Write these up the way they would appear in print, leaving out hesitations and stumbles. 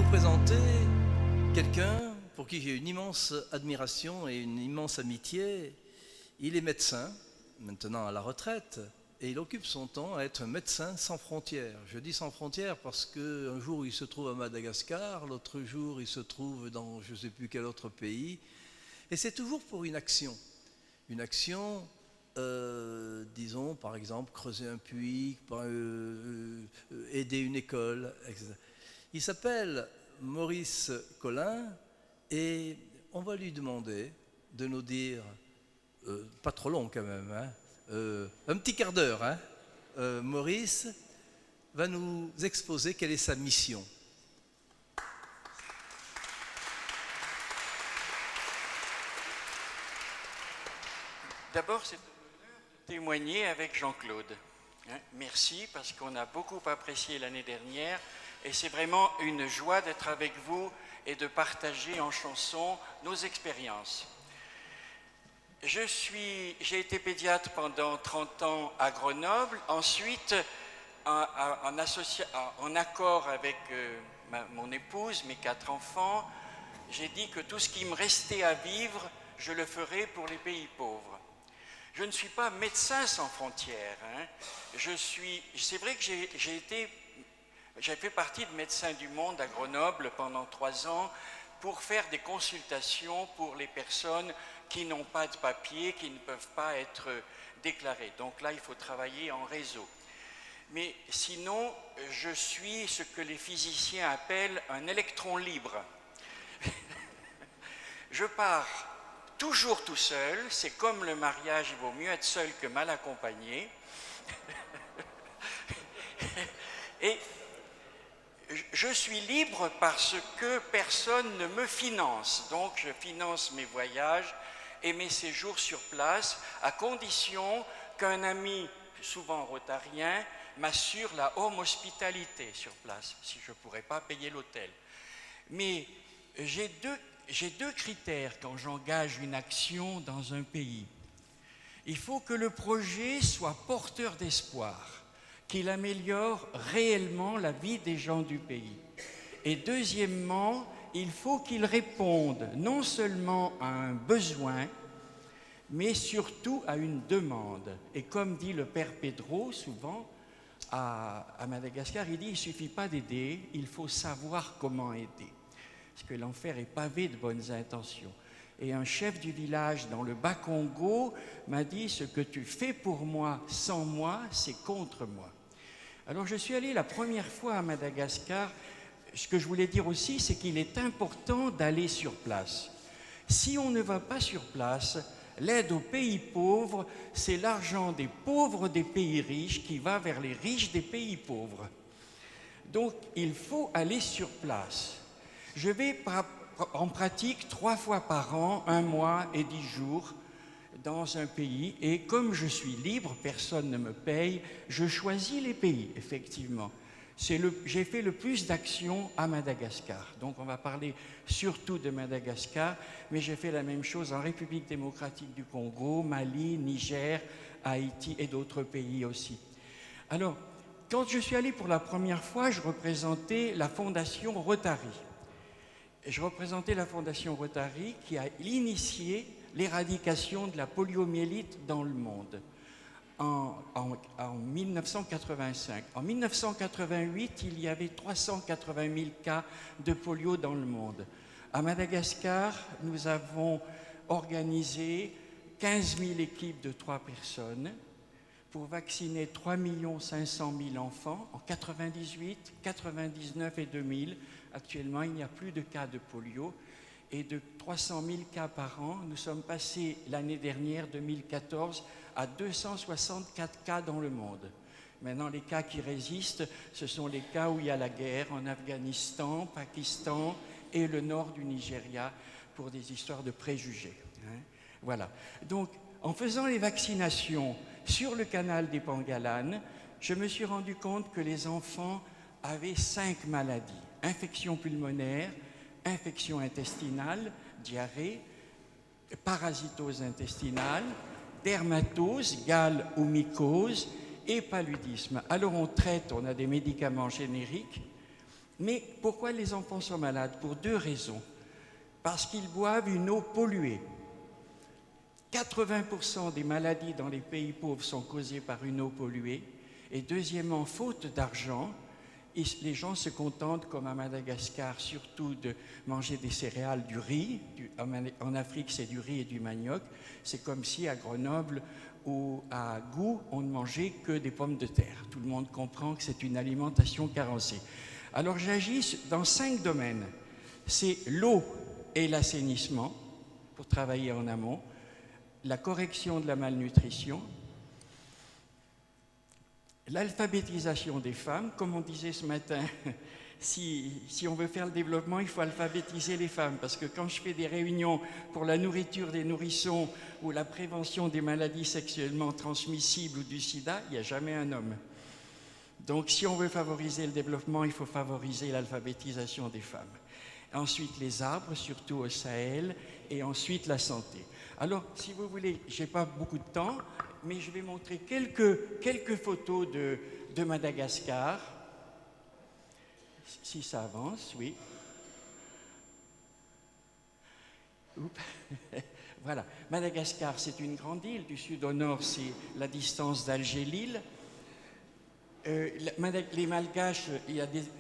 présenter quelqu'un pour qui j'ai une immense admiration et une immense amitié. Il est médecin, maintenant à la retraite, et il occupe son temps à être médecin sans frontières. Je dis sans frontières parce qu'un jour il se trouve à Madagascar, l'autre jour il se trouve dans je ne sais plus quel autre pays, et c'est toujours pour une action. Une action, disons par exemple creuser un puits, aider une école, etc. Il s'appelle Maurice Collin et on va lui demander de nous dire, pas trop long quand même, hein, un petit quart d'heure, hein, Maurice va nous exposer quelle est sa mission. D'abord, c'est un honneur de témoigner avec Jean-Claude. Merci parce qu'on a beaucoup apprécié l'année dernière et c'est vraiment une joie d'être avec vous et de partager en chanson nos expériences. J'ai été pédiatre pendant 30 ans à Grenoble, ensuite en accord avec mon épouse, mes 4 enfants, j'ai dit que tout ce qui me restait à vivre, je le ferais pour les pays pauvres. Je ne suis pas médecin sans frontières. Hein. C'est vrai que j'ai fait partie de Médecins du Monde à Grenoble pendant 3 ans pour faire des consultations pour les personnes qui n'ont pas de papier, qui ne peuvent pas être déclarées. Donc là, il faut travailler en réseau. Mais sinon, je suis ce que les physiciens appellent un électron libre. Je pars toujours tout seul, c'est comme le mariage, il vaut mieux être seul que mal accompagné. Et je suis libre parce que personne ne me finance. Donc je finance mes voyages et mes séjours sur place à condition qu'un ami, souvent rotarien, m'assure la home hospitalité sur place, si je ne pourrais pas payer l'hôtel. Mais j'ai deux critères quand j'engage une action dans un pays. Il faut que le projet soit porteur d'espoir, qu'il améliore réellement la vie des gens du pays. Et deuxièmement, il faut qu'il réponde non seulement à un besoin, mais surtout à une demande. Et comme dit le père Pedro souvent, à Madagascar, il dit il ne suffit pas d'aider, il faut savoir comment aider. Parce que l'enfer est pavé de bonnes intentions. Et un chef du village dans le Bas-Congo m'a dit « Ce que tu fais pour moi sans moi, c'est contre moi ». Alors je suis allé la première fois à Madagascar. Ce que je voulais dire aussi, c'est qu'il est important d'aller sur place. Si on ne va pas sur place, l'aide aux pays pauvres, c'est l'argent des pauvres des pays riches qui va vers les riches des pays pauvres. Donc il faut aller sur place. Je vais en pratique 3 fois par an, 1 mois et 10 jours dans un pays. Et comme je suis libre, personne ne me paye, je choisis les pays, effectivement. J'ai fait le plus d'actions à Madagascar. Donc on va parler surtout de Madagascar, mais j'ai fait la même chose en République démocratique du Congo, Mali, Niger, Haïti et d'autres pays aussi. Alors, quand je suis allé pour la première fois, je représentais la Fondation Rotary. Je représentais la Fondation Rotary qui a initié l'éradication de la poliomyélite dans le monde en 1985. En 1988, il y avait 380 000 cas de polio dans le monde. À Madagascar, nous avons organisé 15 000 équipes de 3 personnes pour vacciner 3 500 000 enfants en 98, 99 et 2000. Actuellement, il n'y a plus de cas de polio et de 300 000 cas par an. Nous sommes passés l'année dernière, 2014, à 264 cas dans le monde. Maintenant, les cas qui résistent, ce sont les cas où il y a la guerre en Afghanistan, Pakistan et le nord du Nigeria pour des histoires de préjugés. Voilà. Donc, en faisant les vaccinations sur le canal des Pangalan, je me suis rendu compte que les enfants avaient 5 maladies. Infection pulmonaire, infection intestinale, diarrhée, parasitose intestinale, dermatose, gale ou mycose et paludisme. Alors on traite, on a des médicaments génériques Mais pourquoi les enfants sont malades? Pour 2 raisons. Parce qu'ils boivent une eau polluée. 80% des maladies dans les pays pauvres sont causées par une eau polluée. Et deuxièmement, faute d'argent, les gens se contentent, comme à Madagascar, surtout de manger des céréales, du riz. En Afrique, c'est du riz et du manioc. C'est comme si à Grenoble ou à Gou, on ne mangeait que des pommes de terre. Tout le monde comprend que c'est une alimentation carencée. Alors j'agis dans 5 domaines. C'est l'eau et l'assainissement, pour travailler en amont, la correction de la malnutrition, l'alphabétisation des femmes. Comme on disait ce matin, si on veut faire le développement, il faut alphabétiser les femmes, parce que quand je fais des réunions pour la nourriture des nourrissons ou la prévention des maladies sexuellement transmissibles ou du sida, il n'y a jamais un homme. Donc si on veut favoriser le développement, il faut favoriser l'alphabétisation des femmes. Ensuite les arbres, surtout au Sahel, et ensuite la santé. Alors, si vous voulez, je n'ai pas beaucoup de temps, mais je vais montrer quelques photos de Madagascar. Si ça avance, oui. Oups. Voilà, Madagascar, c'est une grande île. Du sud au nord, c'est la distance d'Alger-Lille. Les Malgaches,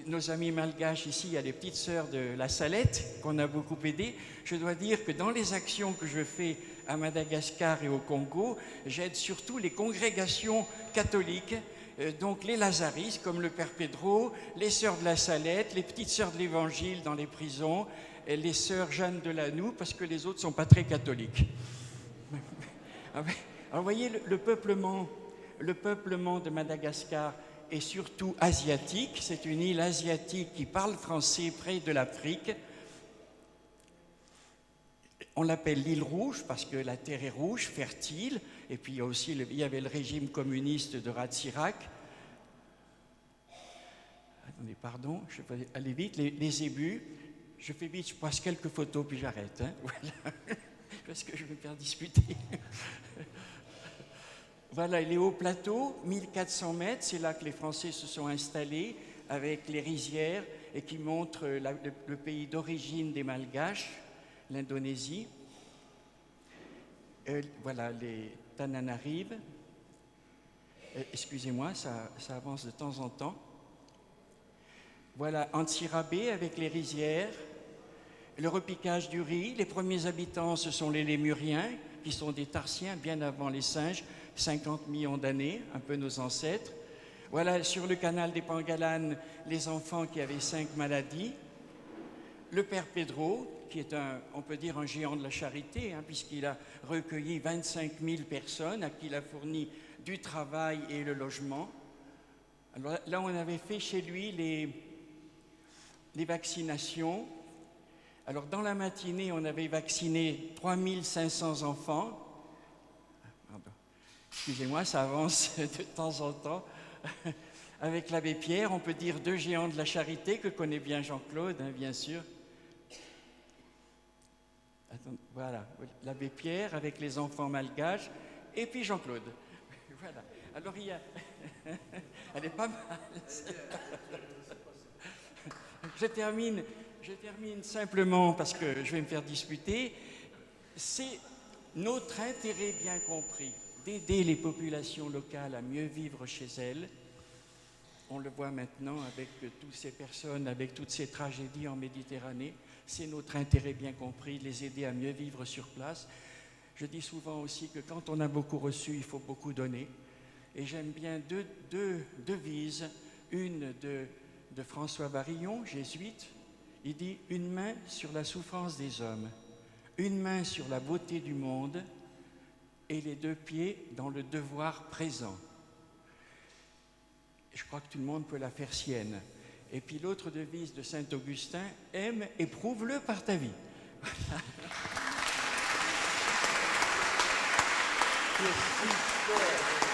nos amis malgaches ici, il y a les petites sœurs de la Salette qu'on a beaucoup aidées. Je dois dire que dans les actions que je fais à Madagascar et au Congo, j'aide surtout les congrégations catholiques, donc les lazaristes comme le Père Pedro, les sœurs de la Salette, les petites sœurs de l'Évangile dans les prisons, et les sœurs Jeanne de Lanoux, parce que les autres ne sont pas très catholiques. Alors vous voyez, le peuplement de Madagascar est surtout asiatique. C'est une île asiatique qui parle français près de l'Afrique. On l'appelle l'île rouge parce que la terre est rouge, fertile. Et puis il y avait le régime communiste de Ratsirak. Attendez, pardon, je vais aller vite. Les zébus. Je fais vite, je passe quelques photos puis j'arrête. Hein. Voilà. Parce que je vais me faire disputer. Voilà, les hauts plateaux, 1400 mètres, c'est là que les Français se sont installés avec les rizières et qui montrent le pays d'origine des Malgaches, l'Indonésie. Voilà, les Tananarives. Excusez-moi, ça avance de temps en temps. Voilà, Antsirabe avec les rizières, le repiquage du riz. Les premiers habitants, ce sont les Lémuriens, qui sont des Tarsiens bien avant les singes, 50 millions d'années, un peu nos ancêtres. Voilà, sur le canal des Pangalanes, les enfants qui avaient 5 maladies. Le Père Pedro, qui est on peut dire un géant de la charité, hein, puisqu'il a recueilli 25 000 personnes, à qui il a fourni du travail et le logement. Alors là, on avait fait chez lui les vaccinations. Alors, dans la matinée, on avait vacciné 3500 enfants. Excusez-moi, ça avance de temps en temps. Avec l'abbé Pierre, on peut dire 2 géants de la charité que connaît bien Jean-Claude, hein, bien sûr. Attends, voilà, l'abbé Pierre avec les enfants malgaches, et puis Jean-Claude. Voilà. Alors, il y a... Elle est pas mal. Je termine simplement parce que je vais me faire disputer. C'est notre intérêt bien compris d'aider les populations locales à mieux vivre chez elles. On le voit maintenant avec toutes ces personnes, avec toutes ces tragédies en Méditerranée. C'est notre intérêt bien compris de les aider à mieux vivre sur place. Je dis souvent aussi que quand on a beaucoup reçu, il faut beaucoup donner. Et j'aime bien deux devises. Une de François Barillon, jésuite. Il dit « Une main sur la souffrance des hommes, une main sur la beauté du monde et les 2 pieds dans le devoir présent. » Je crois que tout le monde peut la faire sienne. Et puis l'autre devise de Saint-Augustin, « Aime et prouve-le par ta vie. » Merci.